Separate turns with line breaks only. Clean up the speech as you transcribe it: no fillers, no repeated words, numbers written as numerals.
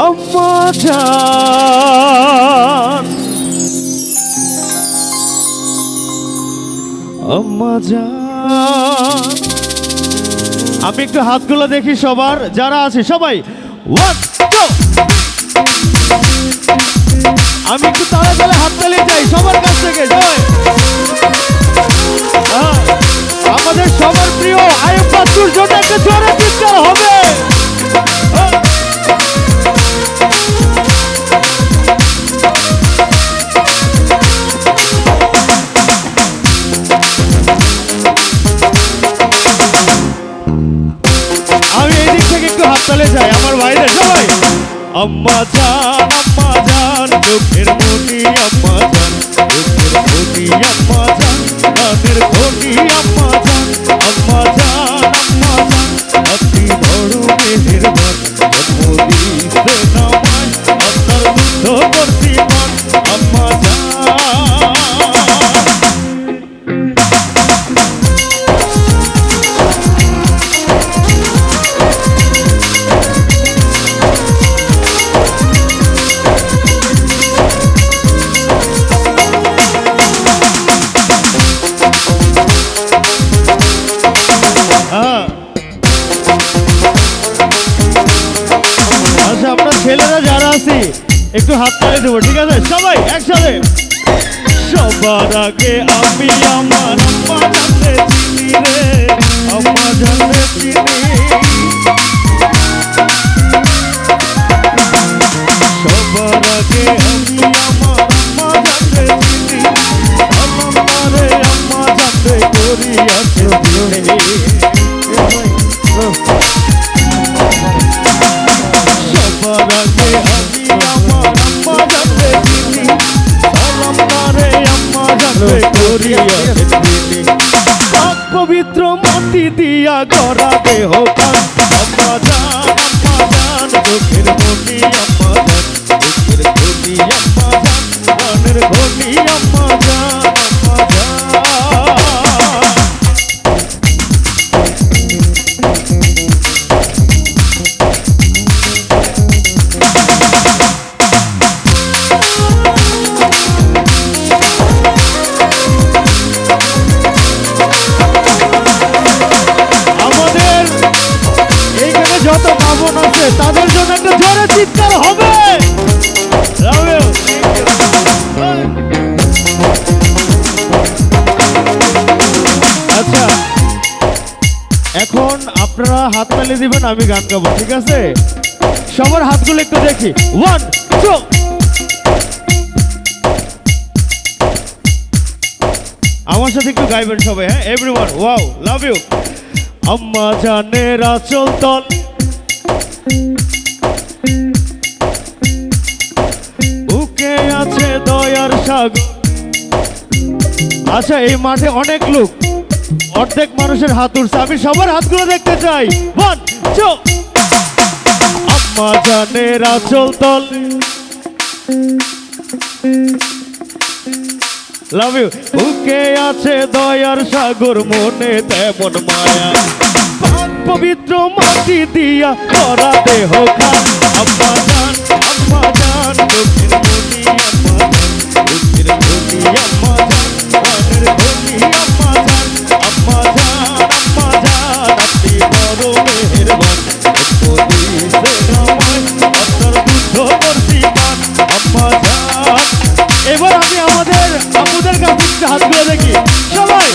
আম্মা জান, আম্মা জান। আমি একটু হাতগুলো দেখি সবার, যারা আছে সবাই। আমি একটু তালে তালে হাত তালে যাই সবার কাছ থেকে। আমাদের সবার প্রিয় আয়ুব বাচ্চুর জন্য একটা জোরে চিৎকার হবে। আমি এই দিক থেকে একটু হাত তালে যাই আমার ভাইদের সবাই। আম্মা জান, আম্মা জান, চোখের মনি আম্মা জান, চোখের মনি আম্মা জান, কানের খনি আম্মা জান, আম্মা জান, আম্মা জান, আপনি বড় মেহেরবান, জন্ম দিয়েছেন আমায়, আপনার বুদ্ধ করছি মান, আম্মা জান। আচ্ছা, আপনার ছেলেরা যারা আছি একটু হাত তালি দেবো, ঠিক আছে? সবাই একসাথে। সবার আগে আমি আমার আম্মা জানতে চিনি রে, আম্মা জানতে চিনি। সবার আগে আমি আমার আম্মা জানতে চিনি, আম্মা রে আম্মা জানতে করি আছে দিনে। সবার আগে আমি আমার আম্মা জানতে চিনি, আম্মা রে আম্মা জানতে করি আছে দিনে। পাক পবিত্র মাটি দিয়া গড়া দেহ কান, আম্মা জান, আম্মা জান, চোখের মনি আম্মা জান, চোখের খনি আম্মা জান, কানের খনি আম্মা জান, আম্মা জান। যত পাবন আছে তাদের জন্য একটা জোরে চিৎকার হবে। আচ্ছা, এখন আপনারা হাত তালি দিবেন, আমি গান গাবো, ঠিক আছে? সবার হাতগুলো একটু দেখি। 1 2। আমার সাথে একটু গাইবেন সবাই, হ্যাঁ? Everyone, wow, love you. আম্মা জানের আঁচল তল বুকে আছে দয়ার সাগর। আচ্ছা, এই মাঠে অনেক লোক, অর্ধেক মানুষের হাত উঠছে, আমি সবার হাতগুলো দেখতে চাই। 1 2। আম্মা জানের আঁচল তল, লাভ ইউ। বুকে আছে দয়ার সাগর, মনে তেমন মায়া, পাক পবিত্র মাটি দিয়া করা দেহ খান, আম্মা জান, আম্মা জান, চোখের মনি আম্মা জান, চোখের খনি আম্মা জান, কানের খনি আম্মা জান, আম্মা জান, আম্মা জান, আপনি বড় মেহেরবান, জন্ম দিয়েছেন আমায়, আপনার বুদ্ধ করছি মান, আম্মা জান। এবার আমি আমাদের আপুদের কাছে হাতগুলো দেখি সবাই।